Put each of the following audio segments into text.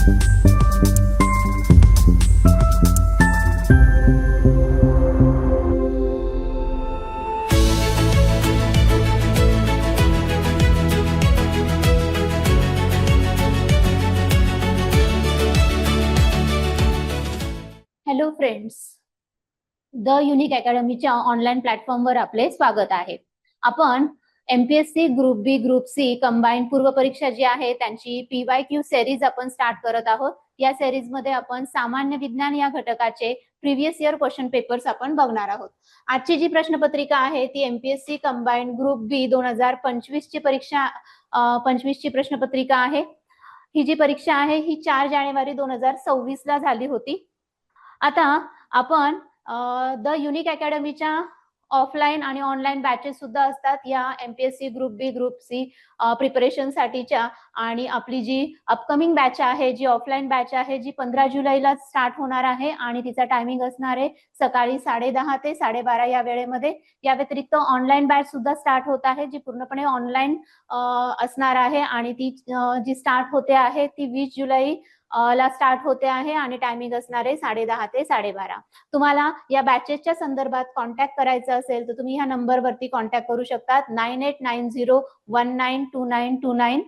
Hello friends, the unique अकॅडमीच्या online प्लॅटफॉर्मवर आपले स्वागत आहे. आपण MPSC group B group C combine पूर्व परीक्षा जी आहे त्यांची PYQ सिरीज आपण स्टार्ट करत आहोत. या सिरीज मध्ये आपण सामान्य विज्ञान या घटकाचे प्रिव्हियस इयर क्वेश्चन पेपर्स आपण बघणार आहोत. आजची जी प्रश्नपत्रिका आहे ती एमपीएससी कंबाईन ग्रुप बी 2025 ची परीक्षा 25 ची प्रश्नपत्रिका आहे. ही जी परीक्षा आहे ही 4 जानेवारी 2026 ला झाली होती. आता आपण द युनिक अकॅडमीच्या ऑफलाईन आणि ऑनलाईन बॅचेस सुद्धा असतात या MPSC group B group C preparation साठीच्या. आणि आपली जी अपकमिंग बॅच आहे, जी ऑफलाईन बॅच आहे, जी 15 जुलैला स्टार्ट होणार आहे आणि तिचा टायमिंग असणार आहे सकाळी 10:30 ते 12:30 या वेळेमध्ये. या व्यतिरिक्त ऑनलाईन बॅच सुद्धा स्टार्ट होत आहे जी पूर्णपणे ऑनलाईन असणार आहे आणि ती जी स्टार्ट होते आहे ती 20 जुलै ला स्टार्ट होते आहे आणि टायमिंग असणार आहे 10:30 ते 12:30. तुम्हाला या बॅचेसच्या संदर्भात कॉन्टॅक्ट करायचं असेल तर तुम्ही ह्या नंबरवरती कॉन्टॅक्ट करू शकतात 9890192929.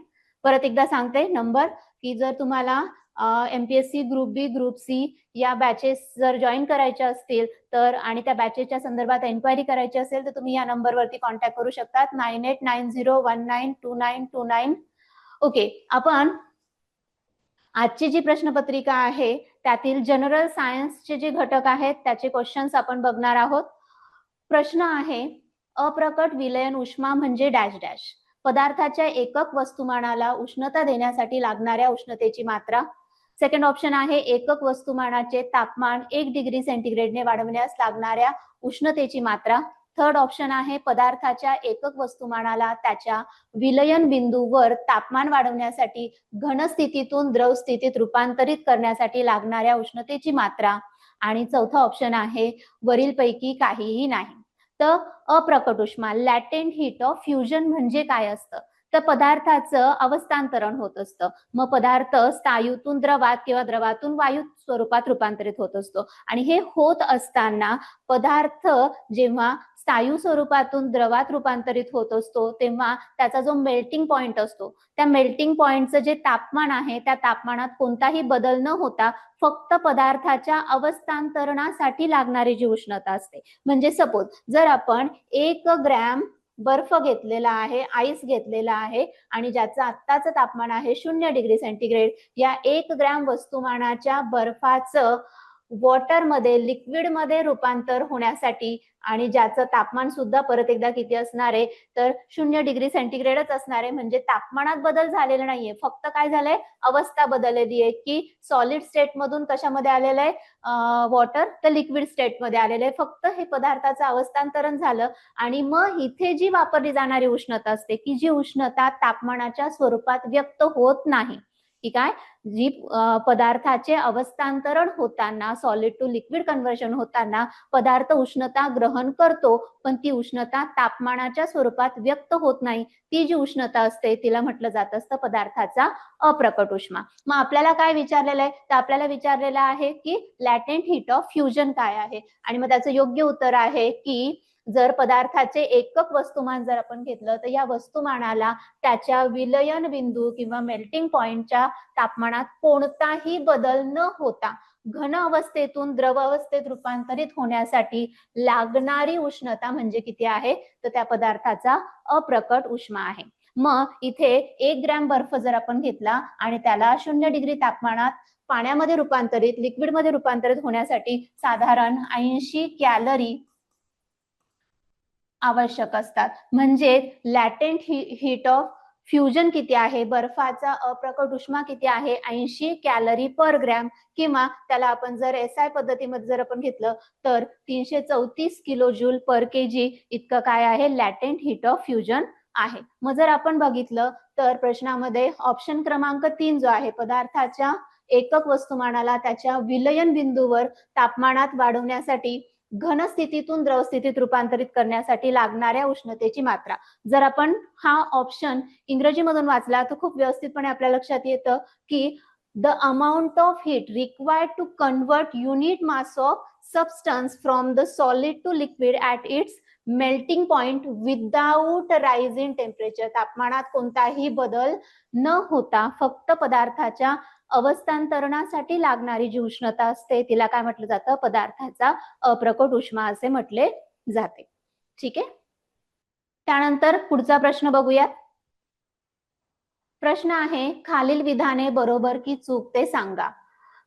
परत एकदा सांगते नंबर की जर तुम्हाला MPSC group B group C या बॅचेस जर जॉईन करायच्या असतील तर आणि त्या बॅचेसच्या संदर्भात एन्क्वायरी करायची असेल तर तुम्ही या नंबरवरती कॉन्टॅक्ट करू शकतात 9890192929. ओके, आपण आजची जी प्रश्नपत्रिका आहे त्यातील जनरल सायन्सचे जे घटक आहेत त्याचे क्वेश्चन्स आपण बघणार आहोत. प्रश्न आहे, अप्रकट विलयन उष्मा म्हणजे डॅश डॅश. पदार्थाच्या एकक वस्तुमानाला उष्णता देण्यासाठी लागणाऱ्या उष्णतेची मात्रा. सेकंड ऑप्शन आहे, एकक वस्तुमानाचे तापमान 1 डिग्री सेंटीग्रेडने वाढवण्यास लागणाऱ्या उष्णतेची मात्रा. थर्ड ऑप्शन आहे, पदार्थाच्या एकक वस्तुमानाला त्याच्या विलयन बिंदूवर तापमान वाढवण्यासाठी घन स्थितीतून द्रव स्थितीत रूपांतरित करण्यासाठी लागणाऱ्या उष्णतेची मात्रा. आणि चौथा ऑप्शन आहे, वरीलपैकी काहीही नाही. तर अप्रकट उष्मा लॅटेंट हीट ऑफ फ्युजन म्हणजे काय असतं? तर पदार्थाचं अवस्थांतरण होत असतं. मग पदार्थ स्थायूतून द्रवात किंवा द्रवातून वायू स्वरूपात रूपांतरित होत असतो आणि हे होत असताना पदार्थ जेव्हा स्थायू स्वरूपातून द्रवात रूपांतरित होत असतो तेव्हा त्याचा जो मेल्टिंग पॉइंट असतो त्या मेल्टिंग पॉइंटचं जे तापमान आहे त्या तापमानात कोणताही बदल न होता फक्त पदार्थाच्या अवस्थांतरणासाठी लागणारी जी उष्णता असते. म्हणजे सपोज जर आपण 1 ग्रॅम बर्फ घेतलेला आहे, आईस घेतलेला आहे आणि ज्याचं आत्ताचं तापमान आहे 0 डिग्री सेंटीग्रेड, या 1 ग्रॅम वस्तुमानाच्या बर्फाचं वॉटरमध्ये लिक्विडमध्ये रूपांतर होण्यासाठी आणि ज्याचं तापमान सुद्धा परत एकदा किती असणार आहे तर 0 डिग्री सेंटीग्रेडच असणार आहे. म्हणजे तापमानात बदल झालेला नाहीये, फक्त काय झालंय, अवस्था बदललेली आहे की सॉलिड स्टेट मधून कशामध्ये आलेलं आहे वॉटर तर लिक्विड स्टेट मध्ये आलेलं आहे. फक्त हे पदार्थाचं अवस्थांतरण झालं आणि मग इथे जी वापरली जाणारी उष्णता असते की जी उष्णता तापमानाच्या स्वरूपात व्यक्त होत नाही, ठीक आहे, जी पदार्थाचे अवस्थांतरण होताना सॉलिड टू लिक्विड कन्व्हर्जन होताना पदार्थ उष्णता ग्रहण करतो पण ती उष्णता तापमानाच्या स्वरूपात व्यक्त होत नाही, ती जी उष्णता असते तिला म्हटलं जात असतं पदार्थाचा अप्रकट उष्मा. मग आपल्याला काय विचारलेलं आहे तर आपल्याला विचारलेलं आहे की लॅटेंट हीट ऑफ फ्युजन काय आहे आणि मग त्याचं योग्य उत्तर आहे की जर पदार्थाचे एकक वस्तुमान जर आपण घेतलं तर या वस्तुमानाला त्याच्या विलयन बिंदू किंवा मेल्टिंग पॉइंटच्या तापमानात कोणताही बदल न होता घन अवस्थेतून द्रव अवस्थेत रूपांतरित होण्यासाठी लागणारी उष्णता म्हणजे किती आहे तर त्या पदार्थाचा अप्रकट उष्मा आहे. मग इथे 1 ग्रॅम बर्फ जर आपण घेतला आणि त्याला 0 डिग्री तापमानात पाण्यामध्ये रूपांतरित लिक्विडमध्ये रूपांतरित होण्यासाठी साधारण 80 कॅलरी आवश्यक असतात. म्हणजे लॅटेंट हीट ऑफ फ्युजन किती आहे, बर्फाचा अप्रकट उष्मा किती आहे, 80 कॅलरी पर ग्रॅम, किंवा त्याला आपण जर एसआय पद्धतीमध्ये जर आपण घेतलं तर 334 किलो जूल पर केजी इतकं काय आहे लॅटेंट हीट ऑफ फ्युजन आहे. मग जर आपण बघितलं तर प्रश्नामध्ये ऑप्शन क्रमांक 3 जो आहे, पदार्थाच्या एकक वस्तुमानाला त्याच्या विलयन बिंदूवर तापमानात वाढवण्यासाठी घन स्थितीतून द्रव स्थितीत रूपांतरित करण्यासाठी लागणाऱ्या उष्णतेची मात्रा, जर आपण हा ऑप्शन इंग्रजीमधून वाचला तर खूप व्यवस्थितपणे आपल्या लक्षात येतं की the amount of heat required to convert unit mass of substance from the solid to liquid at its melting point without rise in temperature. तापमानात कोणताही बदल न होता फक्त पदार्थाच्या अवस्थांतरणासाठी लागणारी जी उष्णता असते तिला काय म्हटलं जातं, पदार्थाचा अप्रकट उष्मा असे म्हटले जाते. ठीक आहे. त्यानंतर पुढचा प्रश्न बघूयात. प्रश्न आहे, खालील विधाने बरोबर की चूक ते सांगा.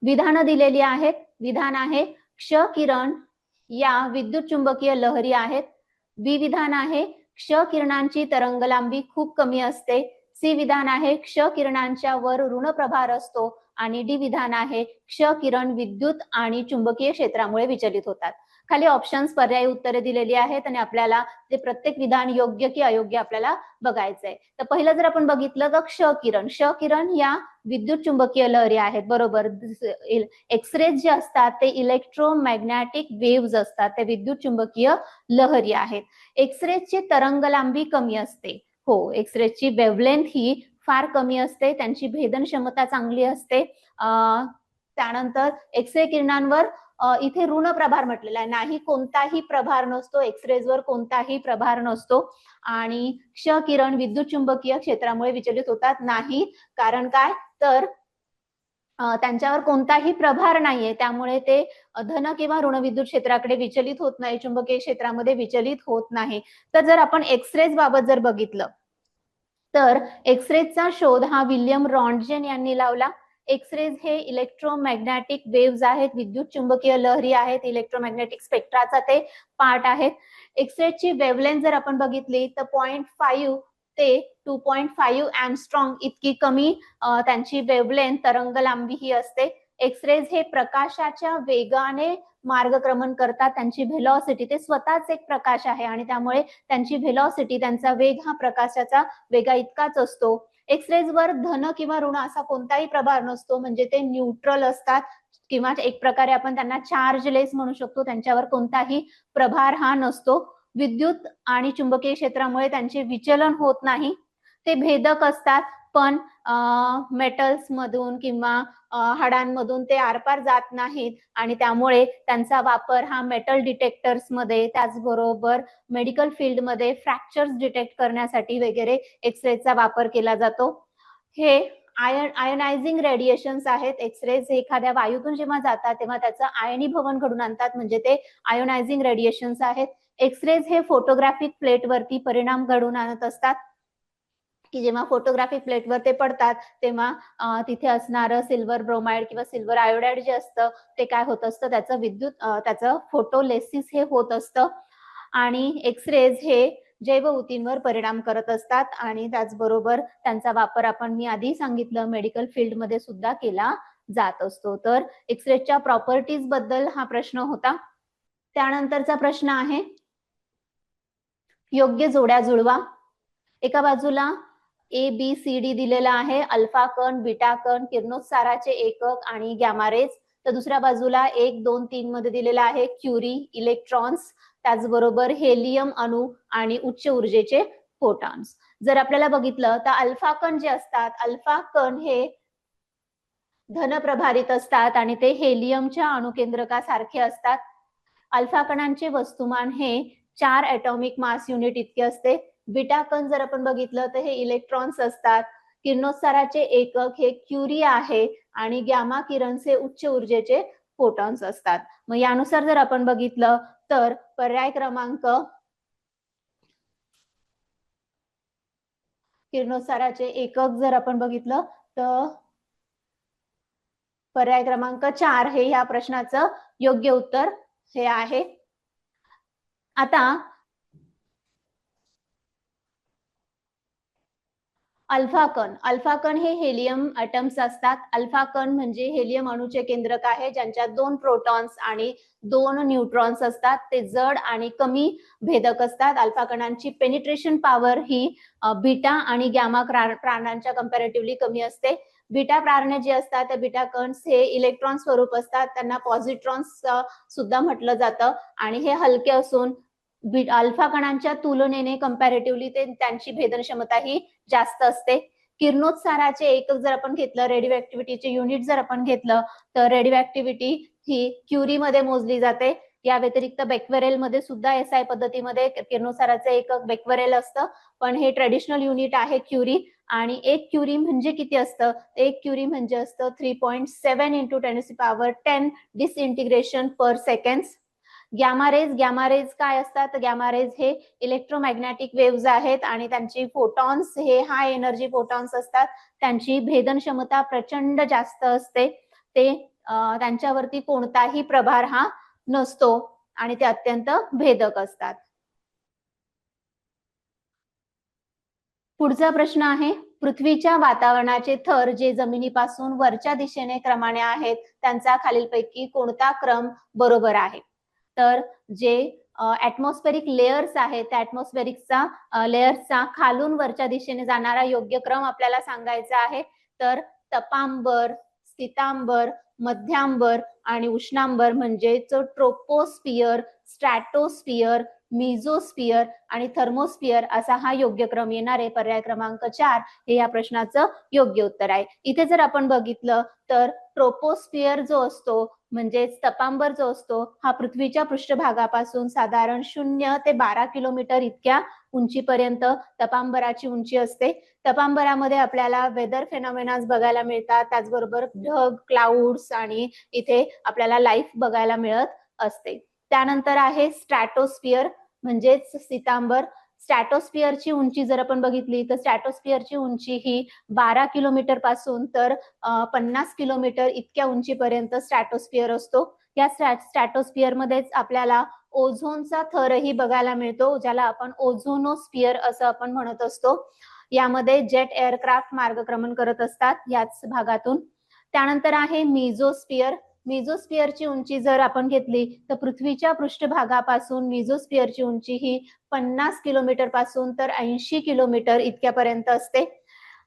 विधानं दिलेली आहेत. विधान आहे, क्ष किरण या विद्युत चुंबकीय लहरी आहेत. बी विधान आहे, क्ष किरणांची तरंगलांबी खूप कमी असते. सी विधान आहे, क्ष किरणांच्या वर ऋण प्रभार असतो. आणि डी विधान आहे, क्ष किरण विद्युत आणि चुंबकीय क्षेत्रामुळे विचलित होतात. खाली ऑप्शन्स पर्यायी उत्तरे दिलेली आहेत आणि आपल्याला ते प्रत्येक विधान योग्य की अयोग्य आपल्याला बघायचंय. तर पहिलं जर आपण बघितलं तर क्ष किरण या विद्युत चुंबकीय लहरी आहेत. बरोबर. एक्सरेज जे असतात ते इलेक्ट्रोमॅग्नेटिक वेव्हज असतात, ते विद्युत चुंबकीय लहरी आहेत. एक्सरेजची तरंगलांबी कमी असते. हो, एक्सरेजची वेव्हलेंथ ही फार कमी असते, त्यांची भेदन क्षमता चांगली असते. त्यानंतर एक्सरे किरणांवर इथे ऋण प्रभार म्हटलेला आहे, नाही कोणताही प्रभार नसतो, एक्सरेजवर कोणताही प्रभार नसतो. आणि क्ष किरण विद्युत चुंबकीय क्षेत्रामुळे विचलित होतात नाही. कारण काय, तर त्यांच्यावर कोणताही प्रभार नाहीये, त्यामुळे ते धन किंवा ऋण विद्युत क्षेत्राकडे विचलित होत नाही, चुंबकीय क्षेत्रामध्ये विचलित होत नाही. तर जर आपण एक्सरेज बाबत जर बघितलं तर एक्सरेजचा शोध हा विल्यम रॉन्टजेन यांनी लावला. एक्सरेज हे इलेक्ट्रोमॅग्नेटिक वेव्हज आहेत, विद्युत चुंबकीय लहरी आहेत, इलेक्ट्रोमॅग्नेटिक स्पेक्ट्राचा ते पार्ट आहेत. एक्सरेजची वेव्हलेंथ जर आपण बघितली तर 0.5 ते 2.5 एंगस्ट्रॉम इतकी कमी त्यांची वेव्हलेंथ तरंगलांबी ही असते. एक्सरेज हे प्रकाशाच्या वेगाने मार्गक्रमण करतात. त्यांची व्हेलॉसिटी, ते स्वतःच एक प्रकाश आहे आणि त्यामुळे त्यांची व्हेलॉसिटी, त्यांचा वेग हा प्रकाशाचा वेगा इतकाच असतो. एक्सरेजवर धन किंवा ऋण असा कोणताही प्रभार नसतो, म्हणजे ते न्यूट्रल असतात किंवा एक प्रकारे आपण त्यांना चार्जलेस म्हणू शकतो. त्यांच्यावर कोणताही प्रभार हा नसतो. विद्युत आणि चुंबकीय क्षेत्रामुळे त्यांचे विचलन होत नाही. ते भेदक असतात, पण मेटल्स मधून किंवा हाडांमधून ते आरपार जात नाहीत आणि त्यामुळे त्यांचा वापर हा मेटल डिटेक्टर्स मध्ये, त्याचबरोबर मेडिकल फील्ड मध्ये फ्रॅक्चर्स डिटेक्ट करण्यासाठी वगैरे एक्सरेचा वापर केला जातो. हे आयनायझिंग रेडिएशन्स आहेत. एक्सरेज एखाद्या वायूतून जेव्हा जातात तेव्हा त्याचं आयनीभवन घडून आणतात, म्हणजे ते आयोनायझिंग रेडिएशन्स आहेत. एक्सरेज हे फोटोग्राफिक प्लेटवरती परिणाम घडून आणत असतात, की जेव्हा फोटोग्राफिक प्लेटवर ते पडतात तेव्हा तिथे असणारं सिल्वर ब्रोमाइड किंवा सिल्वर आयोडाइड जे असतं ते काय होत असतं, त्याचं फोटोलेसिस हे होत असतं. आणि एक्सरेज हे जैवऊतींवर परिणाम करत असतात आणि त्याचबरोबर त्यांचा वापर आपण मी आधी सांगितलं मेडिकल फील्डमध्ये सुद्धा केला जात असतो. तर एक्सरेजच्या प्रॉपर्टीज बद्दल हा प्रश्न होता. त्यानंतरचा प्रश्न आहे, योग्य जोड्या जुळवा. एका बाजूला ए बी सी डी दिलेला आहे, अल्फा कण, बीटा कण, किरणोत्साराचे एकक आणि गॅमा रेज. तर दुसऱ्या बाजूला 1, 2, 3 मध्ये दिलेला आहे क्युरी, इलेक्ट्रॉन्स, त्याचबरोबर हेलियम अणू आणि उच्च ऊर्जेचे फोटॉन्स. जर आपल्याला बघितलं तर अल्फा कण जे असतात, अल्फा कण हे धनप्रभारित असतात आणि ते हेलियमच्या अणुकेंद्रकासारखे असतात. अल्फा कणांचे वस्तुमान हे 4 ॲटॉमिक मास युनिट इतके असते. बीटा कण जर आपण बघितलं तर हे इलेक्ट्रॉन्स असतात. किरणोत्साराचे एकक हे क्युरी आहे आणि गॅमा किरणचे उच्च ऊर्जेचे फोटॉन्स असतात. मग यानुसार जर आपण बघितलं तर पर्याय क्रमांक, किरणोत्साराचे एकक जर आपण बघितलं तर पर्याय क्रमांक 4 हे या प्रश्नाचं योग्य उत्तर हे आहे. आता अल्फा कण हे हेलियम ॲटम्स असतात. अल्फा कण म्हणजे हेलियम अणूचे केंद्रक आहे, ज्यांच्यात 2 प्रोटॉन्स आणि 2 न्यूट्रॉन्स असतात. ते जड आणि कमी भेदक असतात. अल्फा कणांची पेनिट्रेशन पॉवर ही बीटा आणि गॅमा प्रारणांच्या कंपॅरेटिव्हली कमी असते. बीटा प्रारणे जे असतात त्या बीटा कण्स हे इलेक्ट्रॉन स्वरूप असतात, त्यांना पॉझिट्रॉन्स सुद्धा म्हटलं जातं आणि हे हलके असून अल्फा कणांच्या तुलनेने कंपॅरेटिव्हली त्यांची भेदन क्षमता ही जास्त असते. किरणोत्साराचे एकक जर आपण घेतलं, रेडिओ ऍक्टिव्हिटीचे युनिट जर आपण घेतलं, तर रेडिओ ऍक्टिव्हिटी ही क्युरी मध्ये मोजली जाते. या व्यतिरिक्त बेक्वेरेल मध्ये सुद्धा एसआय पद्धतीमध्ये किरणोत्साराचे एकक बेक्वेरेल असतं, पण हे ट्रेडिशनल युनिट आहे क्युरी. आणि 1 क्युरी म्हणजे किती असतं? 1 क्युरी म्हणजे असतं 3.7 इंटू 10⁻10 डिसइंटिग्रेशन पर सेकंड. गॅमा रेज काय असतात? गॅमा रेज हे इलेक्ट्रोमॅग्नेटिक वेव्हज आहेत आणि त्यांची फोटॉन्स हे हाय एनर्जी फोटॉन्स असतात. त्यांची भेदन क्षमता प्रचंड जास्त असते. ते त्यांच्यावरती कोणताही प्रभार हा नसतो आणि ते अत्यंत भेदक असतात. पुढचा प्रश्न आहे, पृथ्वीच्या वातावरणाचे थर जे जमिनीपासून वरच्या दिशेने क्रमाने आहेत त्यांचा खालीलपैकी कोणता क्रम बरोबर आहे? तर जे ऍटमॉस्फेरिक लेयर्स आहेत त्या ऍटमॉस्फेरिकचा लेयर्सचा खालून वरच्या दिशेने जाणारा योग्य क्रम आपल्याला सांगायचा आहे. तर तपांबर, स्थितांबर, मध्यांबर आणि उष्णांबर म्हणजे ट्रोपोस्फियर, स्ट्रॅटोस्फियर, मिझोस्फियर आणि थर्मोस्फियर असा हा योग्य क्रम येणार आहे. पर्याय क्रमांक 4 हे या प्रश्नाचं योग्य उत्तर आहे. इथे जर आपण बघितलं तर ट्रोपोस्फियर जो असतो म्हणजेच तपांबर जो असतो हा पृथ्वीच्या पृष्ठभागापासून साधारण 0 ते 12 किलोमीटर इतक्या उंचीपर्यंत तपांबराची उंची असते. तपांबरामध्ये आपल्याला वेदर फेनॉमेनाज बघायला मिळतात, त्याचबरोबर ढग, क्लाउड्स आणि इथे आपल्याला लाईफ बघायला मिळत असते. त्यानंतर आहे स्ट्रॅटोस्फियर म्हणजेच सीतांबर. स्ट्रॅटोस्फियरची उंची जर आपण बघितली तर स्ट्रॅटोस्फियरची उंची ही 12 किलोमीटर पासून तर 50 किलोमीटर इतक्या उंचीपर्यंत स्ट्रॅटोस्फियर असतो. या स्ट्रॅटोस्फियर मध्येच आपल्याला ओझोनचा थरही बघायला मिळतो, ज्याला आपण ओझोनोस्फियर असं आपण म्हणत असतो. यामध्ये जेट एअरक्राफ्ट मार्गक्रमण करत असतात याच भागातून. त्यानंतर आहे मिझोस्फियर. मिझोस्फियरची उंची जर आपण घेतली तर पृथ्वीच्या पृष्ठभागापासून मिझोस्फियरची उंची ही 50 किलोमीटर पासून तर 80 किलोमीटर इतक्यापर्यंत असते.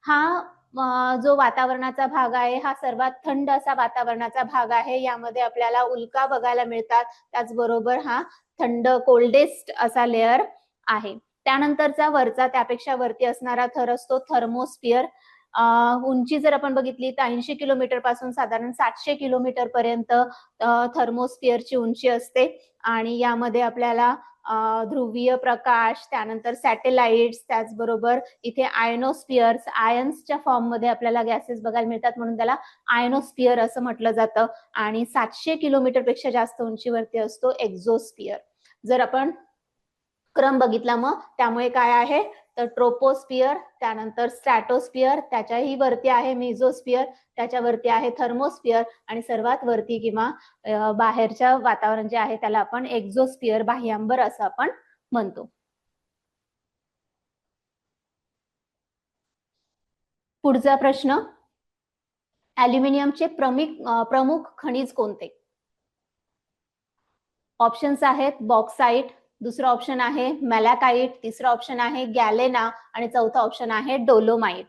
हा जो वातावरणाचा भाग आहे हा सर्वात थंड असा वातावरणाचा भाग आहे. यामध्ये आपल्याला उल्का बघायला मिळतात, त्याचबरोबर हा थंड कोल्डेस्ट असा लेअर आहे. त्यानंतरचा वरचा त्यापेक्षा वरती असणारा थर असतो थर्मोस्फियर. उंची जर आपण बघितली तर 80 किलोमीटर पासून साधारण 700 किलोमीटर पर्यंत थर्मोस्फियरची उंची असते आणि यामध्ये आपल्याला ध्रुवीय प्रकाश, त्यानंतर सॅटेलाइट्स, त्याचबरोबर इथे आयनोस्फियर्स, आयन्सच्या फॉर्म मध्ये आपल्याला गॅसेस बघायला मिळतात म्हणून त्याला आयनोस्फियर असं म्हटलं जातं. आणि 700 किलोमीटर पेक्षा जास्त उंचीवरती असतो एक्झोस्फियर. जर आपण क्रम बघितला मग त्यामुळे काय आहे तर ट्रोपोस्फियर, त्यानंतर स्ट्रॅटोस्फियर, त्याच्याही वरती आहे मिझोस्फियर, त्याच्यावरती आहे थर्मोस्फियर आणि सर्वात वरती किंवा बाहेरच्या वातावरण जे आहे त्याला आपण एक्झोस्फियर, बाह्यांबर असं आपण म्हणतो. पुढचा प्रश्न, ऍल्युमिनियमचे प्रमुख खनिज कोणते? ऑप्शन्स आहेत बॉक्साइट, दुसरा ऑप्शन आहे मॅलाकाइट, तिसरा ऑप्शन आहे गॅलेना आणि चौथा ऑप्शन आहे डोलोमाइट.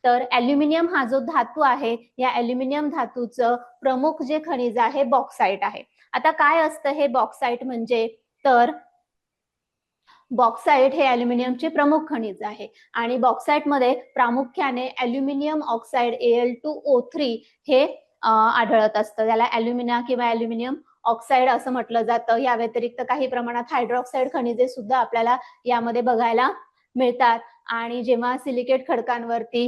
तर ऍल्युमिनियम हा जो धातू आहे या ऍल्युमिनियम धातूचं प्रमुख जे खनिज आहे बॉक्साइट आहे. आता काय असतं हे बॉक्साइट म्हणजे, तर बॉक्साइट हे ऍल्युमिनियमचे प्रमुख खनिज आहे आणि बॉक्साइट मध्ये प्रामुख्याने ऍल्युमिनियम ऑक्साइड Al2O3 हे आढळत असतं. त्याला ऍल्युमिना किंवा ऍल्युमिनियम ऑक्साइड असं म्हटलं जातं. या व्यतिरिक्त काही प्रमाणात हायड्रॉक्साइड खनिजे सुद्धा आपल्याला यामध्ये बघायला मिळतात. आणि जेव्हा सिलिकेट खडकांवरती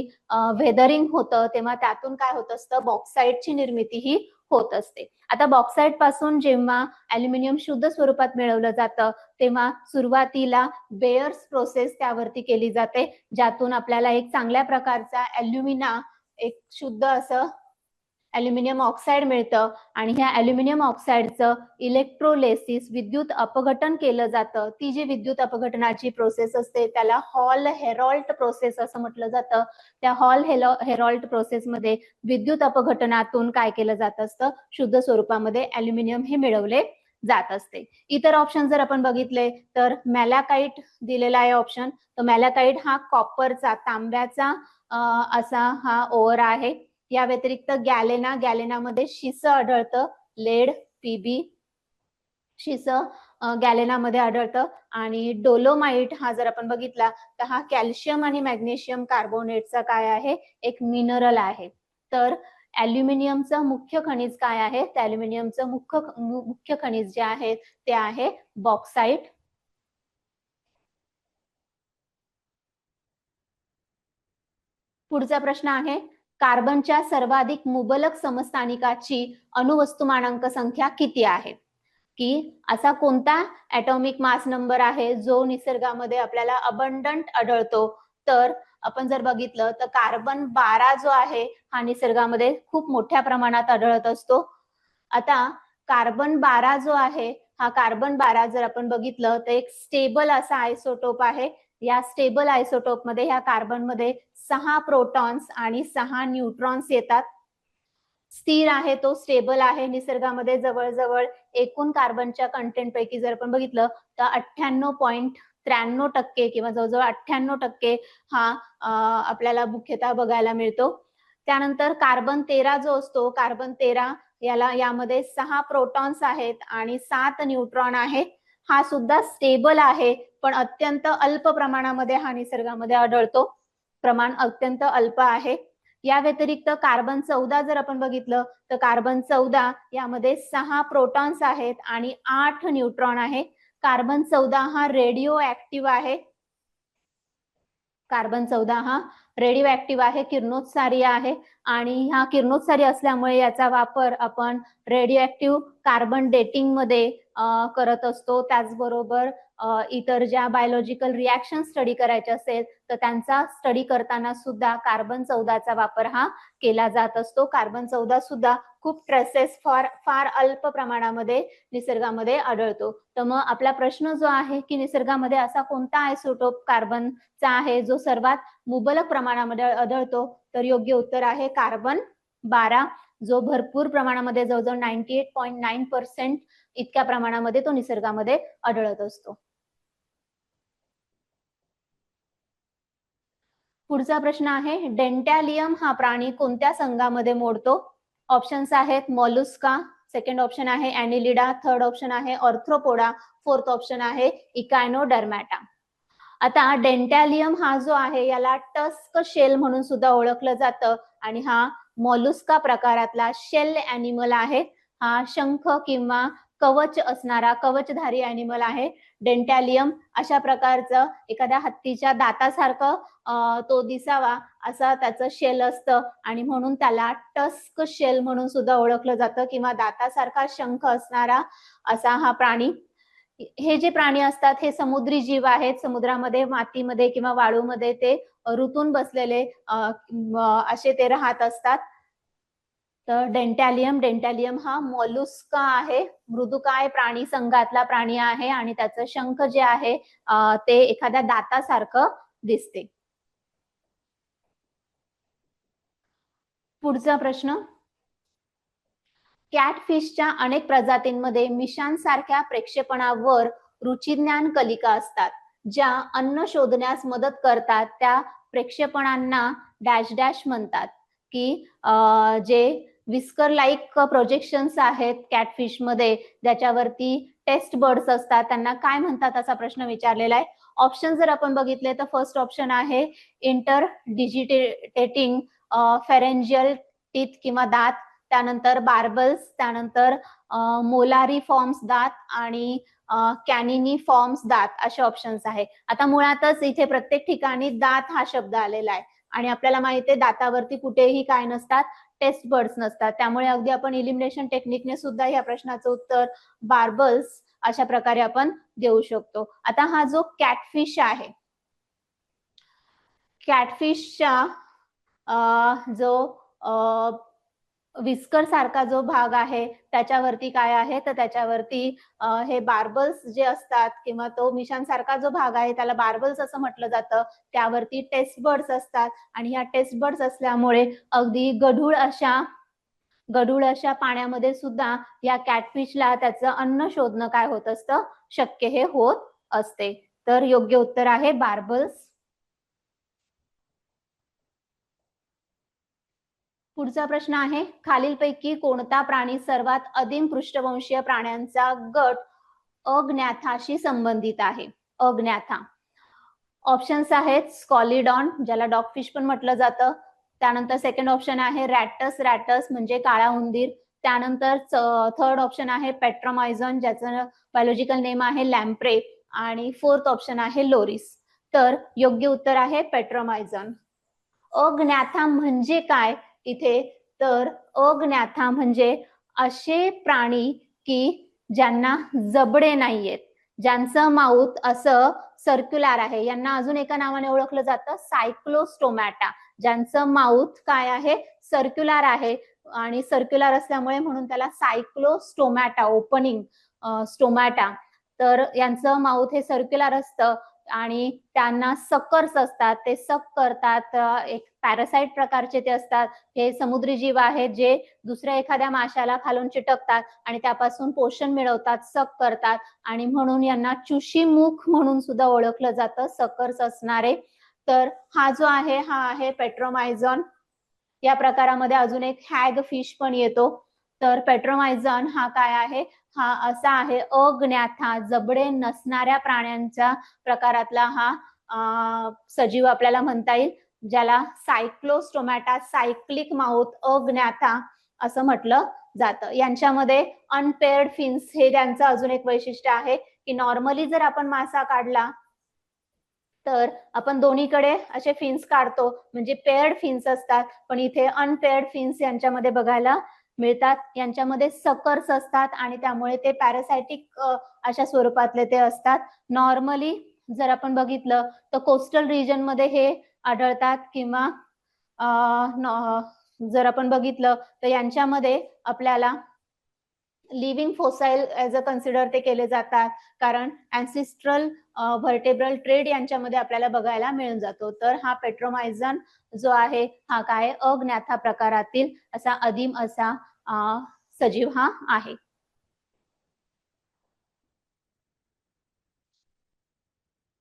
वेदरिंग होतं तेव्हा त्यातून काय होत असतं, बॉक्साइटची निर्मिती ही होत असते. आता बॉक्साइट पासून जेव्हा ऍल्युमिनियम शुद्ध स्वरूपात मिळवलं जातं तेव्हा सुरुवातीला बेअर्स प्रोसेस त्यावरती केली जाते, ज्यातून आपल्याला एक चांगल्या प्रकारचा ऍल्युमिना, एक शुद्ध असं ऍल्युमिनियम ऑक्साइड मिळतं आणि ह्या ऍल्युमिनियम ऑक्साइडचं इलेक्ट्रोलेसिस, विद्युत अपघटन केलं जातं. ती जी विद्युत अपघटनाची प्रोसेस असते त्याला हॉल हेरॉल्ट प्रोसेस असं म्हटलं जातं. त्या हॉल हेरॉल्ट प्रोसेसमध्ये विद्युत अपघटनातून काय केलं जात असतं, शुद्ध स्वरूपामध्ये ऍल्युमिनियम हे मिळवले जात असते. इतर ऑप्शन जर आपण बघितले तर मॅलाकाइट दिलेला आहे ऑप्शन. तर मॅलाकाइट हा कॉपरचा, तांब्याचा असा हा ओअर आहे. या व्यतिरिक्त गॅलेनामध्ये शिस आढळतं, लेड, पीबी, शिस गॅलेनामध्ये आढळतं. आणि डोलोमाइट हा जर आपण बघितला तर हा कॅल्शियम आणि मॅग्नेशियम कार्बोनेटचा काय आहे, एक मिनरल आहे. तर ॲल्युमिनियमचं मुख्य खनिज काय आहे, तर ॲल्युमिनियमचं मुख्य खनिज जे आहे ते आहे बॉक्साईट. पुढचा प्रश्न आहे, कार्बनच्या सर्वाधिक मुबलक समस्थानिकाची अणुवस्तुमानांक संख्या किती आहे? की असा कोणता ॲटॉमिक मास नंबर आहे जो निसर्गामध्ये आपल्याला अबंडंट आढळतो? तर आपण जर बघितलं तर कार्बन 12 जो आहे हा निसर्गामध्ये खूप मोठ्या प्रमाणात आढळत असतो. आता कार्बन 12 जो आहे हा कार्बन 12 जर आपण बघितलं तर एक स्टेबल असा आयसोटोप आहे. या स्टेबल आयसोटोप मध्ये ह्या कार्बन मध्ये 6 प्रोटॉन्स आणि 6 न्यूट्रॉन्स येतात. स्थिर आहे, तो स्टेबल आहे. निसर्गामध्ये जवळजवळ एकूण कार्बनच्या कंटेंट पैकी जर आपण बघितलं तर 98.93% किंवा जवळजवळ 98% हा आपल्याला मुख्यतः बघायला मिळतो. त्यानंतर कार्बन 13 जो असतो, कार्बन 13 यामध्ये 6 प्रोटॉन्स आहेत आणि 7 न्यूट्रॉन आहेत. हा सुद्धा स्टेबल आहे, पण अत्यंत अल्प प्रमाणामध्ये हा निसर्गामध्ये आढळतो. प्रमाण अत्यंत अल्प आहे. या व्यतिरिक्त कार्बन 14 जर आपण बघितलं तर कार्बन 14 यामध्ये 6 प्रोटॉन्स आहेत आणि 8 न्यूट्रॉन आहे. कार्बन 14 हा रेडिओ ऍक्टिव्ह आहे. कार्बन 14 हा रेडिओ ऍक्टिव्ह आहे, किरणोत्सारी आहे. आणि हा किरणोत्सारी असल्यामुळे याचा वापर आपण रेडिओ ऍक्टिव्ह कार्बन डेटिंग मध्ये करत असतो. त्याचबरोबर इतर ज्या बायोलॉजिकल रिॲक्शन स्टडी करायचे असेल तर त्यांचा स्टडी करताना सुद्धा कार्बन 14चा वापर हा केला जात असतो. कार्बन 14 सुद्धा खूप ट्रेसेस फार अल्प प्रमाणामध्ये निसर्गामध्ये आढळतो. तर मग आपला प्रश्न जो आहे की निसर्गामध्ये असा कोणता आयसोटोप कार्बनचा आहे जो सर्वात मुबलक प्रमाणामध्ये आढळतो, तर योग्य उत्तर आहे कार्बन 12, जो भरपूर प्रमाणामध्ये जवळजवळ 98.9% इतक्या प्रमाणामध्ये तो निसर्गामध्ये आढळत असतो. पुढचा प्रश्न आहे, डेंटॅलियम हा प्राणी कोणत्या संघामध्ये मोडतो? ऑप्शन्स आहेत मॉलुस्का, सेकंड ऑप्शन आहे ॲनिलिडा, थर्ड ऑप्शन आहे ऑर्थ्रोपोडा, फोर्थ ऑप्शन आहे इकायनोडर्मॅटा. आता डेंटॅलियम हा जो आहे याला टस्क शेल म्हणून सुद्धा ओळखलं जातं आणि हा मॉलुस्का प्रकारातला शेल ॲनिमल आहे. हा शंख किंवा कवच असणारा कवचधारी ॲनिमल आहे. डेंटॅलियम अशा प्रकारचं एखाद्या हत्तीच्या दातासारखं तो दिसावा असा त्याचं शेल असतं आणि म्हणून त्याला टस्क शेल म्हणून सुद्धा ओळखलं जातं किंवा दातासारखा शंख असणारा असा हा प्राणी. हे जे प्राणी असतात हे समुद्री जीव आहेत. समुद्रामध्ये मातीमध्ये किंवा वाळूमध्ये ते रुतून बसलेले असे ते राहत असतात. तर डेंटॅलियम हा मॉलुस्का आहे, मृदुकाय प्राणी संघातला प्राणी आहे आणि त्याचं शंख जे आहे ते एखाद्या दातासारखं दिसते. पुढचा प्रश्न, कॅटफिशच्या अनेक प्रजातींमध्ये मिशांसारख्या प्रक्षेपणावर रुचिज्ञान कलिका असतात. ज्या अन्न शोधण्यास मदत करतात त्या प्रक्षेपणांना डॅश डॅश म्हणतात. की जे विस्कर लाईक प्रोजेक्शन्स आहेत कॅटफिश मध्ये ज्याच्यावरती टेस्ट बर्ड्स असतात त्यांना काय म्हणतात असा प्रश्न विचारलेला आहे. ऑप्शन जर आपण बघितले तर फर्स्ट ऑप्शन आहे इंटर डिजिटेटिंग फेरेंजियल टीथ किंवा दात, त्यानंतर बार्बल्स, त्यानंतर मोलारी फॉर्म्स दात आणि कॅनिनी फॉर्म्स दात असे ऑप्शन्स आहे. आता मुळातच इथे प्रत्येक ठिकाणी दात हा शब्द आलेला आहे आणि आपल्याला माहिती आहे दातावरती कुठेही काय नसतात, टेस्ट बर्ड्स नसतात. त्यामुळे अगदी आपण इलिमिनेशन टेक्निकने सुद्धा या प्रश्नाचं उत्तर बार्बल्स अशा प्रकारे आपण देऊ शकतो. आता हा जो कॅटफिश आहे, कॅटफिशचा जो विस्कर सारखा जो भाग आहे त्याच्यावरती काय आहे तर त्याच्यावरती हे बार्बल्स जे असतात किंवा तो मिशांसारखा जो भाग आहे त्याला बार्बल्स असं म्हटलं जातं. त्यावरती टेस्ट बर्ड्स असतात आणि ह्या टेस्ट बर्ड्स असल्यामुळे अगदी गढूळ अशा पाण्यामध्ये सुद्धा या कॅटफिशला त्याचं अन्न शोधणं काय होत असतं, शक्य हे होत असते. तर योग्य उत्तर आहे बार्बल्स. पुढचा प्रश्न आहे, खालीलपैकी कोणता प्राणी सर्वात आदिम पृष्ठवंशीय प्राण्यांचा गट अज्ञाथाशी संबंधित आहे. अज्ञाथा. ऑप्शन्स आहेत स्कॉलिडॉन, ज्याला डॉगफिश पण म्हटलं जातं. त्यानंतर सेकंड ऑप्शन आहे रॅटस. रॅटस म्हणजे काळा उंदीर. त्यानंतर थर्ड ऑप्शन आहे पेट्रोमायझॉन, ज्याचं बायोलॉजिकल नेम आहे लॅम्प्रे. आणि फोर्थ ऑप्शन आहे लोरिस. तर योग्य उत्तर आहे पेट्रोमायझॉन. अज्ञाथा म्हणजे काय इथे, तर अज्ञाथा म्हणजे असे प्राणी की ज्यांना जबडे नाहीयेत, ज्यांचं माउथ असं सर्क्युलर आहे. यांना अजून एका नावाने ओळखलं जातं सायक्लोस्टोमॅटा. ज्यांचं माउथ काय आहे, सर्क्युलर आहे. आणि सर्क्युलर असल्यामुळे म्हणून त्याला सायक्लोस्टोमॅटा, ओपनिंग स्टोमॅटा. तर यांचं माउथ हे सर्क्युलर असतं आणि त्यांना सकर्स असतात, ते सक करतात. एक पॅरासाइट प्रकारचे ते असतात. हे समुद्री जीव आहेत जे दुसऱ्या एखाद्या माशाला खालून चिटकतात आणि त्यापासून पोषण मिळवतात, सक करतात. आणि म्हणून यांना चुशीमुख म्हणून सुद्धा ओळखलं जातं, सकर्स असणारे. तर हा जो आहे हा आहे पेट्रोमायझॉन. या प्रकारामध्ये अजून एक हॅग फिश पण येतो. तर पेट्रोमायझॉन हा काय आहे, हा असा आहे अज्ञाथा, जबडे नसणाऱ्या प्राण्यांच्या प्रकारातला हा सजीव आपल्याला म्हणता येईल, ज्याला सायक्लोस्टोमॅटा, सायक्लिक माउथ, अज्ञाथा असं म्हटलं जातं. यांच्यामध्ये अनपेअर्ड फिन्स हे त्यांचं अजून एक वैशिष्ट्य आहे की नॉर्मली जर आपण मासा काढला तर आपण दोन्हीकडे असे फिन्स काढतो, म्हणजे पेअर्ड फिन्स असतात. पण इथे अनपेअर्ड फिन्स यांच्यामध्ये बघायला मिळतात. यांच्यामध्ये सकर्स असतात आणि त्यामुळे ते पॅरासायटिक अशा स्वरूपातले ते असतात. नॉर्मली जर आपण बघितलं तर कोस्टल रिजन मध्ये हे आढळतात किंवा जर आपण बघितलं तर यांच्यामध्ये आपल्याला living fossil as a consider ते केले जातात, कारण अँसिस्ट्रल व्हर्टेब्रल ट्रेड यांच्यामध्ये आपल्याला बघायला मिळून जातो. तर हा पेट्रोमायझॉन जो आहे हा काय अज्ञाथा प्रकारातील असा अदीम असा सजीव हा आहे.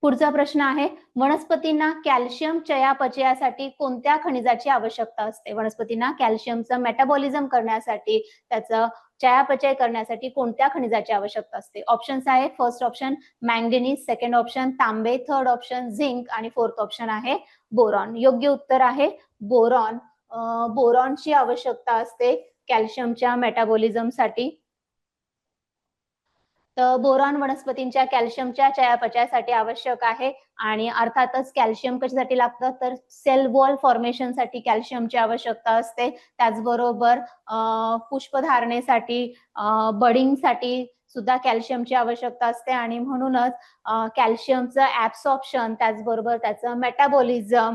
पुढचा प्रश्न आहे वनस्पतींना कॅल्शियम चयापचयासाठी कोणत्या खनिजाची आवश्यकता असते. वनस्पतींना कॅल्शियमचं मेटाबॉलिझम करण्यासाठी, त्याचं चयापचय करण्यासाठी कोणत्या खनिजाची आवश्यकता असते. ऑप्शन्स आहे first option manganese, second option तांबे, थर्ड ऑप्शन झिंक आणि फोर्थ ऑप्शन आहे बोरॉन. योग्य उत्तर आहे बोरॉन. बोरॉनची आवश्यकता असते कॅल्शियमच्या मेटाबॉलिझमसाठी. तर बोरॉन वनस्पतींच्या कॅल्शियमच्या चयापचयासाठी आवश्यक आहे. आणि अर्थातच कॅल्शियम कशासाठी लागतं, तर सेल वॉल फॉर्मेशनसाठी कॅल्शियमची आवश्यकता असते. त्याचबरोबर पुष्पधारणेसाठी, बडिंगसाठी सुद्धा कॅल्शियमची आवश्यकता असते. आणि म्हणूनच कॅल्शियमचं ऍब्सॉर्प्शन, त्याचबरोबर त्याचं मेटाबॉलिझम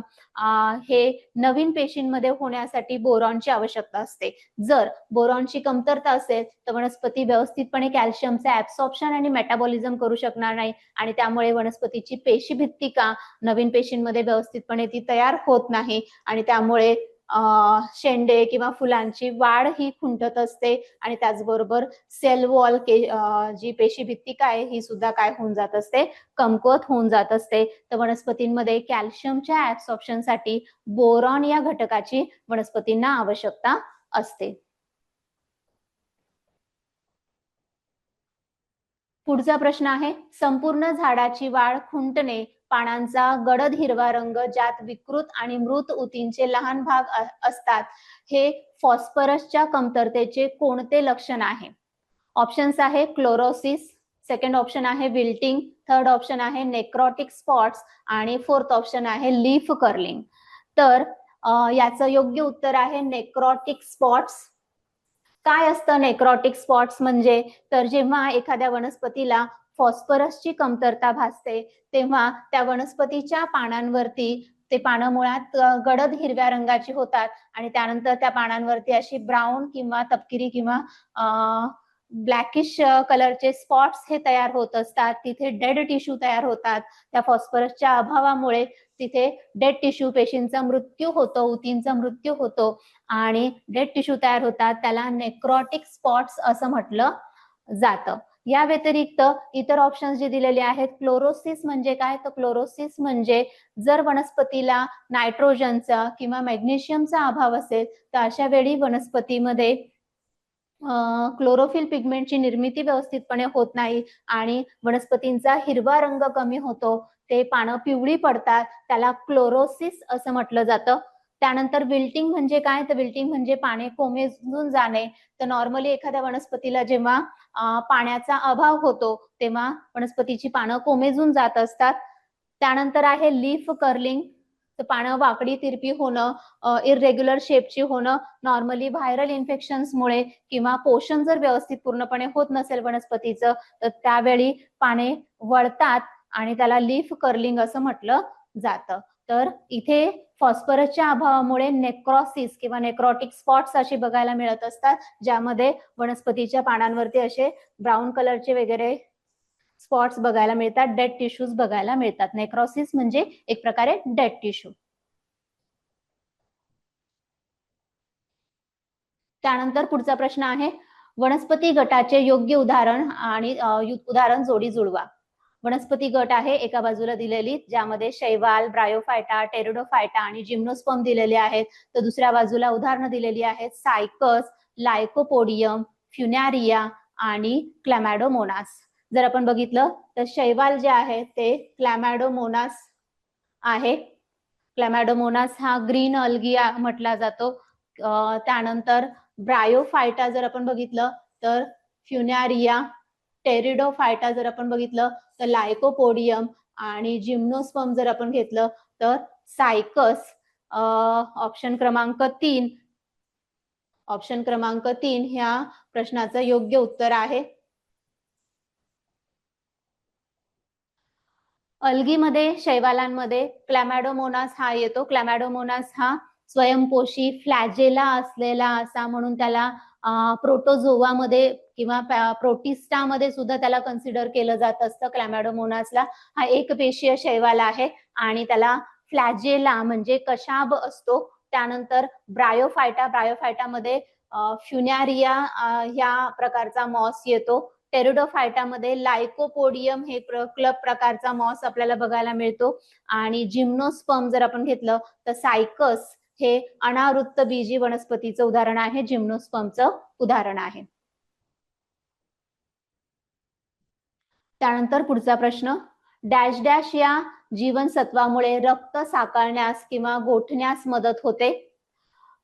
हे नवीन पेशींमध्ये होण्यासाठी बोरॉनची आवश्यकता असते. जर बोरॉनची कमतरता असेल तर वनस्पती व्यवस्थितपणे कॅल्शियमचे ऍब्सॉर्प्शन आणि मेटाबॉलिझम करू शकणार नाही आणि त्यामुळे वनस्पतीची पेशीभित्तिका नवीन पेशींमध्ये व्यवस्थितपणे ती तयार होत नाही आणि त्यामुळे शेंडे किंवा फुलांची वाढ ही खुंटत असते आणि त्याचबरोबर सेल वॉल जी पेशीभित्तिका आहे ही सुद्धा काय होऊन जात असते, कमकुवत होऊन जात असते. तर वनस्पतींमध्ये कॅल्शियमच्या ऍब्सॉर्प्शनसाठी बोरॉन या घटकाची वनस्पतींना आवश्यकता असते. पुढचा प्रश्न आहे संपूर्ण झाडाची वाढ खुंटणे, पानांचा गडद हिरवा रंग ज्यात विकृत आणि मृत ऊतींचे लहान भाग असतात, हे फॉस्फरसच्या कमतरतेचे कोणते लक्षण आहे. ऑप्शन्स आहे क्लोरोसिस, सेकंड ऑप्शन आहे विल्टिंग, थर्ड ऑप्शन आहे नेक्रोटिक स्पॉट्स आणि फोर्थ ऑप्शन आहे लीफ कर्लिंग. तर याचं योग्य उत्तर आहे नेक्रोटिक स्पॉट्स. काय असतं नेक्रोटिक स्पॉट्स म्हणजे, तर जेव्हा एखाद्या वनस्पतीला फॉस्फरसची कमतरता भासते तेव्हा त्या वनस्पतीच्या पानांवरती, ते पानं मुळात गडद हिरव्या रंगाची होतात आणि त्यानंतर त्या पानांवरती अशी ब्राऊन किंवा तपकिरी किंवा ब्लॅकिश कलरचे स्पॉट्स हे तयार होत असतात. तिथे डेड टिश्यू तयार होतात. त्या फॉस्फरसच्या अभावामुळे तिथे डेड टिश्यू पेशींचा मृत्यू होतो, ऊतींचा मृत्यू होतो आणि डेड टिश्यू तयार होतात. त्याला नेक्रोटिक स्पॉट्स असं म्हटलं जातं. या व्यतिरिक्त इतर ऑप्शन्स जे दिलेले आहेत, क्लोरोसिस म्हणजे काय, तर क्लोरोसिस म्हणजे जर वनस्पतीला नायट्रोजनचा किंवा मॅग्नेशियमचा अभाव असेल तर अशा वेळी वनस्पतीमध्ये क्लोरोफिल पिगमेंटची निर्मिती व्यवस्थितपणे होत नाही आणि वनस्पतींचा हिरवा रंग कमी होतो, ते पानं पिवळी पडतात, त्याला क्लोरोसिस असं म्हटलं जातं. त्यानंतर विल्टिंग म्हणजे काय, तर विल्टिंग म्हणजे पाने कोमेजून जाणे. तर नॉर्मली एखाद्या वनस्पतीला जेव्हा पाण्याचा अभाव होतो तेव्हा वनस्पतीची पानं कोमेजून जात असतात. त्यानंतर आहे लीफ कर्लिंग, तर पानं वाकडी तिरपी होणं, इरेग्युलर शेपची होणं, नॉर्मली व्हायरल इन्फेक्शन्समुळे किंवा पोषण जर व्यवस्थित पूर्णपणे होत नसेल वनस्पतीचं तर त्यावेळी पाने वळतात आणि त्याला लीफ कर्लिंग असं म्हटलं जातं. तर इथे फॉस्फरसच्या अभावामुळे नेक्रॉसिस किंवा नेक्रॉटिक स्पॉट्स असे बघायला मिळत असतात, ज्यामध्ये वनस्पतीच्या पानांवरती असे ब्राऊन कलरचे वगैरे स्पॉट्स बघायला मिळतात, डेड टिश्यूज बघायला मिळतात. नेक्रॉसिस म्हणजे एक प्रकारे डेड टिश्यू. त्यानंतर पुढचा प्रश्न आहे, वनस्पती गटाचे योग्य उदाहरण आणि उदाहरण जोडी जुळवा. वनस्पती गट आहे एका बाजूला दिलेली, ज्यामध्ये शैवाल, ब्रायोफायटा, टेरिडोफायटा आणि जिम्नोस्पर्म दिलेले आहेत. तर दुसऱ्या बाजूला उदाहरणं दिलेली आहेत, सायकस, लायकोपोडियम, फ्युनॅरिया आणि क्लॅमॅडोमोनास. जर आपण बघितलं तर शैवाल जे आहे ते क्लॅमॅडोमोनास आहे. क्लॅमॅडोमोनास हा ग्रीन अल्गी म्हटला जातो. त्यानंतर ब्रायोफायटा जर आपण बघितलं तर फ्युनॅरिया, टेरिडोफायटा जर आपण बघितलं तर लायकोपोडियम आणि जिम्नोस्पर्म जर आपण घेतलं तर सायकस. ऑप्शन क्रमांक 3 ह्या प्रश्नाचं योग्य उत्तर आहे. अल्गीमध्ये, शैवालांमध्ये क्लॅमॅडोमोनास हा येतो. क्लॅमॅडोमोनास हा स्वयंपोषी फ्लॅजेला असलेला असा, म्हणून त्याला प्रोटोझोवामध्ये किंवा प्रोटिस्टामध्ये सुद्धा त्याला कन्सिडर केलं जात असतं. क्लॅमॅडोमोनासला हा एक पेशीय शैवाल आहे आणि त्याला फ्लॅजेला म्हणजे कशाब असतो. त्यानंतर ब्रायोफायटामध्ये फ्युनॅरिया ह्या प्रकारचा मॉस येतो. टेरिडोफायटामध्ये लायकोपोडियम हे क्लब प्रकारचा मॉस आपल्याला बघायला मिळतो आणि जिम्नोस्पर्म जर आपण घेतलं तर सायकस हे अनावृत्त बीजी वनस्पतीचं उदाहरण आहे, जिम्नोस्पर्मचं उदाहरण आहे. त्यानंतर पुढचा प्रश्न, डॅश डॅश या जीवनसत्वामुळे रक्त साकळण्यास किंवा गोठण्यास मदत होते.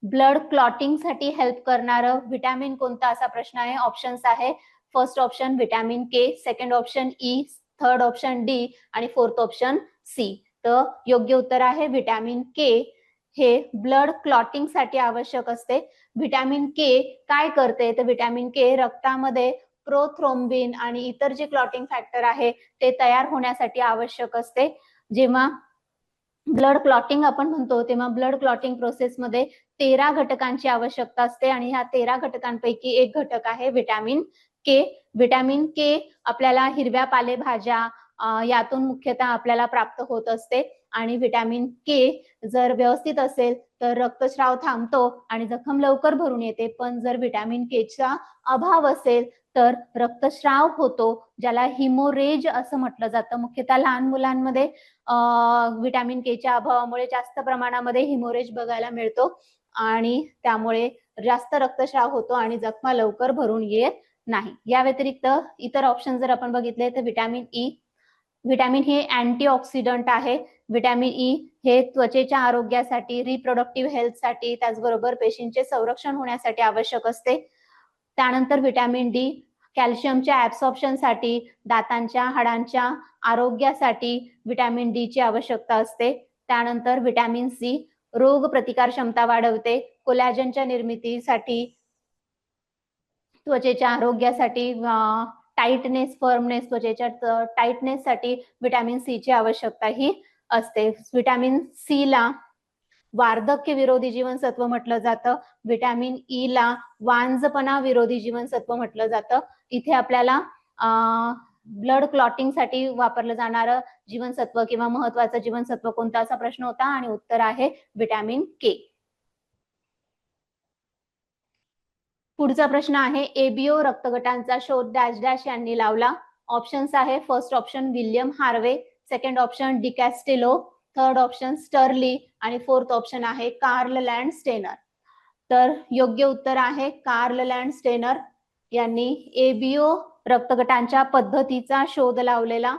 ब्लड क्लॉटिंग साठी हेल्प करणारं विटॅमिन कोणतं, असा प्रश्न आहे. ऑप्शन्स आहे, फर्स्ट ऑप्शन विटॅमिन के, second option E, third option D आणि फोर्थ ऑप्शन सी. तर योग्य उत्तर आहे विटॅमिन के. हे ब्लड क्लॉटिंग साठी आवश्यक असते. विटॅमिन के काय करते, तर विटॅमिन के रक्तामध्ये प्रोथ्रोम्बिन आणि इतर जे क्लॉटिंग फॅक्टर आहे ते तयार होण्यासाठी आवश्यक असते. जेव्हा ब्लड क्लॉटिंग आपण म्हणतो तेव्हा ब्लड क्लॉटिंग प्रोसेसमध्ये 13 घटकांची आवश्यकता असते आणि ह्या 13 घटकांपैकी एक घटक आहे विटॅमिन के. विटॅमिन के आपल्याला हिरव्या पालेभाज्या यातून मुख्यतः आपल्याला प्राप्त होत असते आणि विटॅमिन के जर व्यवस्थित असेल तर रक्तस्राव थांबतो आणि जखम लवकर भरून येते. पण जर विटॅमिन के चा अभाव असेल तर रक्तस्राव होतो, ज्याला हिमोरेज असं म्हटलं जातं. मुख्यतः लहान मुलांमध्ये विटॅमिन केच्या अभावामुळे जास्त प्रमाणामध्ये हिमोरेज बघायला मिळतो आणि त्यामुळे जास्त रक्तस्राव होतो आणि जखमा लवकर भरून येत नाही. या व्यतिरिक्त इतर ऑप्शन जर आपण बघितले तर विटॅमिन ई. विटॅमिन हे अँटीऑक्सिडंट आहे. विटॅमिन ई हे त्वचेच्या आरोग्यासाठी, रिप्रोडक्टिव्ह हेल्थसाठी, त्याचबरोबर पेशींचे संरक्षण होण्यासाठी आवश्यक असते. त्यानंतर विटॅमिन डी कॅल्शियमच्या ऍब्सॉर्प्शनसाठी, दातांच्या हाडांच्या आरोग्यासाठी विटॅमिन डी ची आवश्यकता असते. त्यानंतर विटॅमिन सी रोग प्रतिकार क्षमता वाढवते, कोलॅजनच्या निर्मितीसाठी, त्वचेच्या आरोग्यासाठी, टाइटनेस, फर्मनेस, त्वचेच्या टाइटनेस साठी विटॅमिन सी ची आवश्यकता ही असते. विटॅमिन सी ला वार्धक्य विरोधी जीवनसत्व म्हटलं जातं. विटॅमिन ई ला वांझपणा विरोधी जीवनसत्व म्हटलं जातं. इथे आपल्याला ब्लड क्लॉटिंग साठी वापरलं जाणारं जीवनसत्व किंवा महत्वाचं जीवनसत्व कोणतं, असा प्रश्न होता आणि उत्तर आहे विटॅमिन के. पुढचा प्रश्न आहे, एबीओ रक्तगटांचा शोध डॅश डॅश यांनी लावला. ऑप्शन्स आहे, first option William Harvey, second option Decastello, third option Sturli आणि फोर्थ ऑप्शन आहे कार्ल लँड स्टेनर. तर योग्य उत्तर आहे कार्ल लँडस्टेनर यांनी एबीओ रक्तगटांच्या पद्धतीचा शोध लावलेला.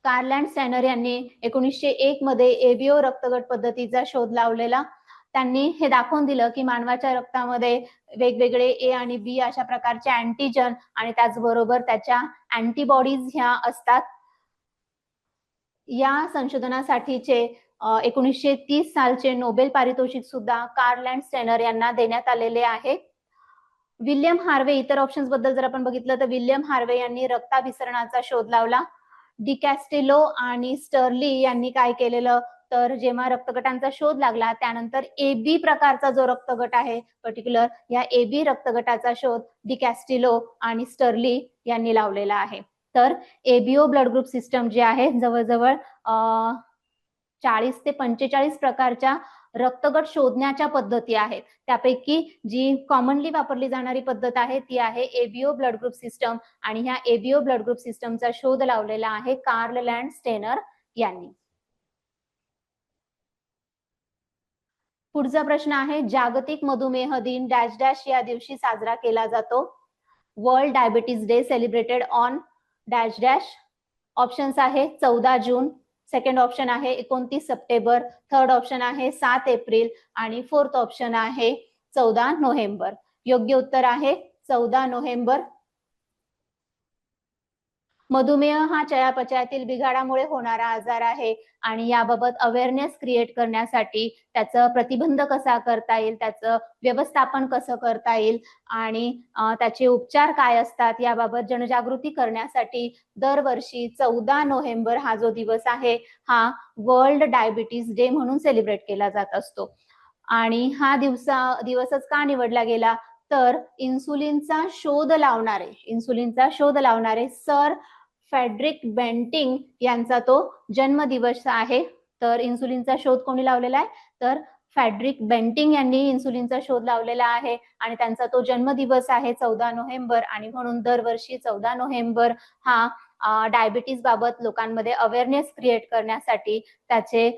कार्ल लँडस्टेनर यांनी 1901 मध्ये एबीओ रक्तगट पद्धतीचा शोध लावलेला. त्यांनी हे दाखवून दिलं की मानवाच्या रक्तामध्ये वेगवेगळे ए आणि बी अशा प्रकारचे अँटीजन आणि त्याचबरोबर त्याच्या अँटीबॉडीज ह्या असतात. या संशोधनासाठीचे 1930 सालचे नोबेल पारितोषिक सुद्धा कार्ल लँडस्टेनर यांना देण्यात आलेले आहे. विल्यम हार्वे, इतर ऑप्शन्स बद्दल जर आपण बघितलं तर विल्यम हार्वे यांनी रक्ताभिसरणाचा शोध लावला. डिकॅस्टिलो आणि स्टर्ली यांनी काय केलेलं तर जेव्हा रक्तगटांचा शोध लागला त्यानंतर एबी प्रकारचा जो रक्तगट आहे पर्टिक्युलर, या एबी रक्तगटाचा शोध डिकॅस्टिलो आणि स्टर्ली यांनी लावलेला आहे. तर एबीओ ब्लड ग्रुप सिस्टम जे आहे जवळजवळ 40 ते 45 प्रकारच्या रक्तगट शोधण्याच्या पद्धती आहेत. त्यापैकी जी कॉमनली वापरली जाणारी पद्धत आहे ती आहे एबीओ ब्लड ग्रुप सिस्टम आणि ह्या एबीओ ब्लड ग्रुप सिस्टमचा शोध लावलेला आहे कार्ल लँडस्टेनर यांनी. पुढचा प्रश्न आहे जागतिक मधुमेह दिन डॅश डॅश या दिवशी साजरा केला जातो. World diabetes day celebrated on dash dash. Options आहे 14 जून, सेकंड ऑप्शन आहे 29 सप्टेंबर, थर्ड ऑप्शन आहे 7 एप्रिल आणि फोर्थ ऑप्शन आहे 14 नोव्हेंबर. योग्य उत्तर आहे 14 नोव्हेंबर. मधुमेह हा चयापचयातील बिघाडामुळे होणारा आजार आहे आणि याबाबत अवेअरनेस क्रिएट करण्यासाठी त्याचं प्रतिबंध कसा करता येईल, त्याचं व्यवस्थापन कसं करता येईल आणि त्याचे उपचार काय असतात याबाबत जनजागृती करण्यासाठी दरवर्षी 14 नोव्हेंबर हा जो दिवस आहे हा वर्ल्ड डायबिटीज डे म्हणून सेलिब्रेट केला जात असतो. आणि हा दिवसच का निवडला गेला तर इन्सुलिनचा शोध लावणारे सर फ्रेडरिक बेंटिंग यांचा तो जन्मदिवस आहे. तर इन्सुलिनचा शोध कोणी लावलेला आहे तर फ्रेडरिक बेंटिंग यांनी इन्सुलिनचा शोध लावलेला आहे आणि त्यांचा तो जन्मदिवस आहे 14 नोव्हेंबर आणि म्हणून दरवर्षी 14 नोव्हेंबर हा डायबिटीज बाबत लोकांमध्ये अवेअरनेस क्रिएट करण्यासाठी त्याचे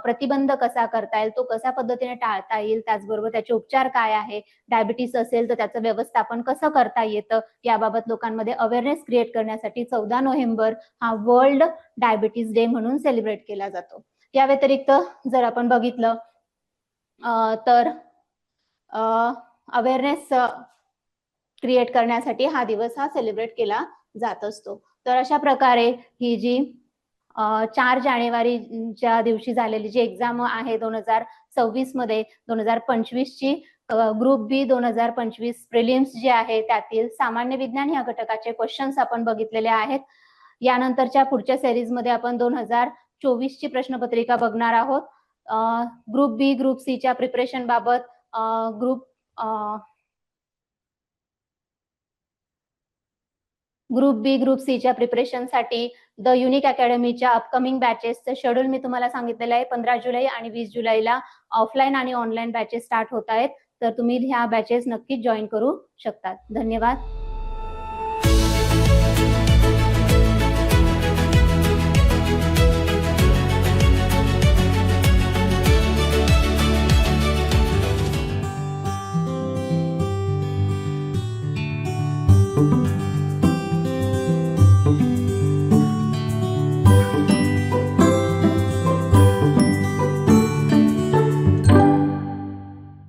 प्रतिबंध कसा करता येईल, तो कशा पद्धतीने टाळता येईल, त्याचबरोबर त्याचे उपचार काय आहे, डायबिटीस असेल तर त्याचं व्यवस्थापन कसं करता येतं याबाबत लोकांमध्ये अवेअरनेस क्रिएट करण्यासाठी 14 नोव्हेंबर हा वर्ल्ड डायबिटीज डे म्हणून सेलिब्रेट केला जातो. या व्यतिरिक्त जर आपण बघितलं तर अवेअरनेस क्रिएट करण्यासाठी हा दिवस हा सेलिब्रेट केला जात असतो. तर अशा प्रकारे ही जी 4 जानेवारीच्या दिवशी झालेली जी एक्झाम आहे 2026 मध्ये 2025 ची ग्रुप बी 2025 प्रिलिम्स जे आहे त्यातील सामान्य विज्ञान या घटकाचे क्वेश्चन्स आपण बघितलेले आहेत. यानंतरच्या पुढच्या सिरीज मध्ये आपण 2024 ची प्रश्नपत्रिका बघणार आहोत. ग्रुप बी ग्रुप सी च्या प्रिपरेशन बाबत ग्रुप बी ग्रुप सी च्या प्रिपरेशनसाठी द युनिक अकॅडमीच्या अपकमिंग बॅचेसचं शेड्यूल मी तुम्हाला सांगितलेलं आहे. 15 जुलै आणि 20 जुलैला ऑफलाईन आणि ऑनलाईन बॅचेस स्टार्ट होत आहेत. तर तुम्ही ह्या बॅचेस नक्कीच जॉईन करू शकतात. धन्यवाद.